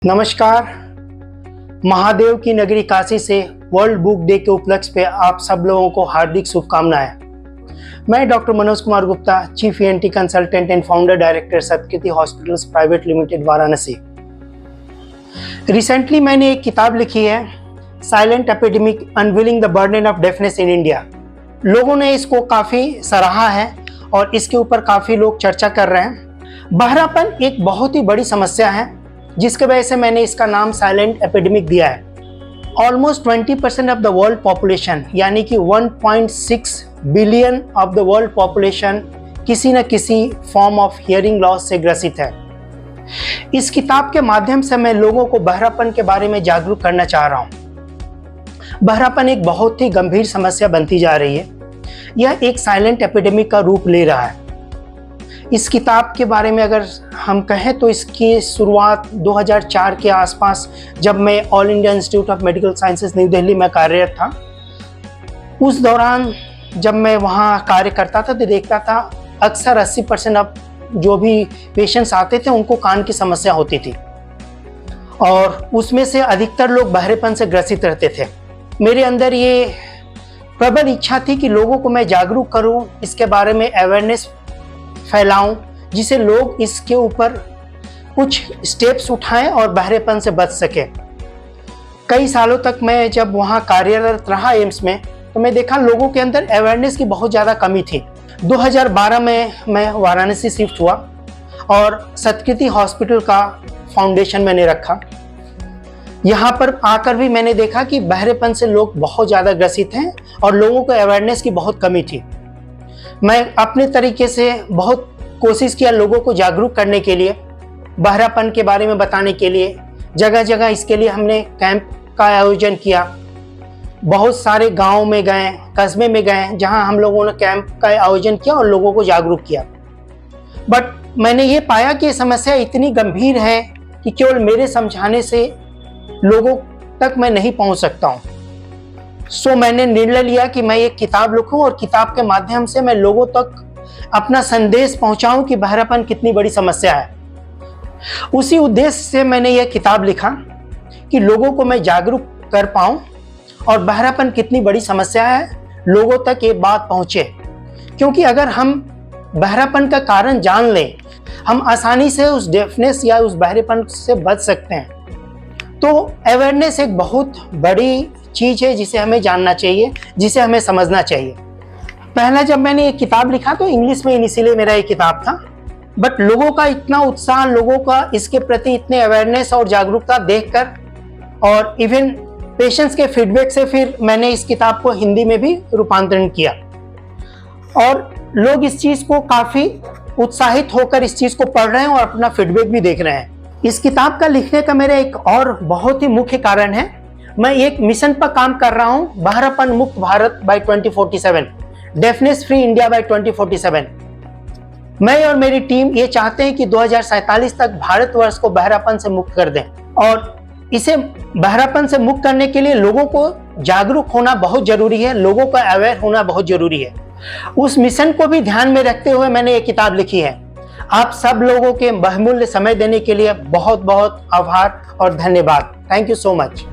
नमस्कार। महादेव की नगरी काशी से वर्ल्ड बुक डे के उपलक्ष्य पे आप सब लोगों को हार्दिक शुभकामनाएं। मैं doctor Manoj Kumar Gupta, chief ENT consultant and founder director Satkriti hospitals private limited Varanasi. Recently मैंने एक किताब लिखी है, silent epidemic unveiling the burden of deafness in India. लोगों ने इसको काफ़ी सराहा है और इसके ऊपर काफ़ी लोग चर्चा कर रहे हैं। बहरापन एक बहुत ही बड़ी समस्या है, जिसके वजह से मैंने इसका नाम साइलेंट एपिडेमिक दिया है। Almost 20% of the world population यानी कि 1.6 billion of the world population किसी न किसी फॉर्म ऑफ हियरिंग लॉस से ग्रसित है। इस किताब के माध्यम से मैं लोगों को बहरापन के बारे में जागरूक करना चाह रहा हूँ। बहरापन एक बहुत ही गंभीर समस्या बनती जा रही है। यह एक साइलेंट एपिडेमिक का रूप ले रहा है। इस किताब के बारे में अगर हम कहें तो इसकी शुरुआत 2004 के आसपास, जब मैं all India institute of medical sciences new Delhi में कार्यरत था, उस दौरान जब मैं वहाँ कार्य करता था तो देखता था अक्सर 80% अब जो भी पेशेंट्स आते थे उनको कान की समस्या होती थी और उसमें से अधिकतर लोग बहरेपन से ग्रसित रहते थे। मेरे अंदर ये प्रबल इच्छा थी कि लोगों को मैं जागरूक करूं, इसके बारे में अवेयरनेस फैलाऊं, जिसे लोग इसके ऊपर कुछ स्टेप्स उठाएं और बहरेपन से बच सके। कई सालों तक मैं जब वहाँ कार्यरत रहा एम्स में, तो मैं देखा लोगों के अंदर अवेयरनेस की बहुत ज़्यादा कमी थी। 2012 में मैं वाराणसी शिफ्ट हुआ और सतकृति हॉस्पिटल का फाउंडेशन मैंने रखा। यहाँ पर आकर भी मैंने देखा कि बहरेपन से लोग बहुत ज़्यादा ग्रसित हैं और लोगों को अवेयरनेस की बहुत कमी थी। मैं अपने तरीके से बहुत कोशिश किया लोगों को जागरूक करने के लिए, बहरापन के बारे में बताने के लिए। जगह जगह इसके लिए हमने कैंप का आयोजन किया। बहुत सारे गांव में गए, कस्बे में गए, जहां हम लोगों ने कैंप का आयोजन किया और लोगों को जागरूक किया। बट मैंने ये पाया कि समस्या इतनी गंभीर है कि केवल मेरे समझाने से लोगों तक मैं नहीं पहुंच सकता हूं। सो मैंने निर्णय लिया कि मैं एक किताब लिखूं और किताब के माध्यम से मैं लोगों तक अपना संदेश पहुंचाऊं कि बहरापन कितनी बड़ी समस्या है। उसी उद्देश्य से मैंने यह किताब लिखा कि लोगों को मैं जागरूक कर पाऊं और बहरापन कितनी बड़ी समस्या है लोगों तक ये बात पहुंचे। क्योंकि अगर हम बहरापन का कारण जान लें, हम आसानी से उस डेफनेस या उस बहरेपन से बच सकते हैं। तो अवेयरनेस एक बहुत बड़ी चीज़ है जिसे हमें जानना चाहिए, जिसे हमें समझना चाहिए। पहला जब मैंने एक किताब लिखा तो इंग्लिश में इनिशियली मेरा एक किताब था, बट लोगों का इतना उत्साह, लोगों का इसके प्रति इतने अवेयरनेस और जागरूकता देखकर और इवन पेशेंट्स के फीडबैक से फिर मैंने इस किताब को हिंदी में भी रूपांतरण किया और लोग इस चीज़ को काफ़ी उत्साहित होकर इस चीज़ को पढ़ रहे हैं और अपना फीडबैक भी देख रहे हैं। इस किताब का लिखने का मेरा एक और बहुत ही मुख्य कारण है, मैं एक मिशन पर काम कर रहा हूं, बहरापन मुक्त Bharat by 2047, deafness free India by 2047। मैं और मेरी टीम ये चाहते हैं कि 2047 तक भारतवर्ष को बहरापन से मुक्त कर दें और इसे बहरापन से मुक्त करने के लिए लोगों को जागरूक होना बहुत जरूरी है, लोगों का अवेयर होना बहुत जरूरी है। उस मिशन को भी ध्यान में रखते हुए मैंने ये किताब लिखी है। आप सब लोगों के बहुमूल्य समय देने के लिए बहुत बहुत आभार और धन्यवाद। Thank you so much.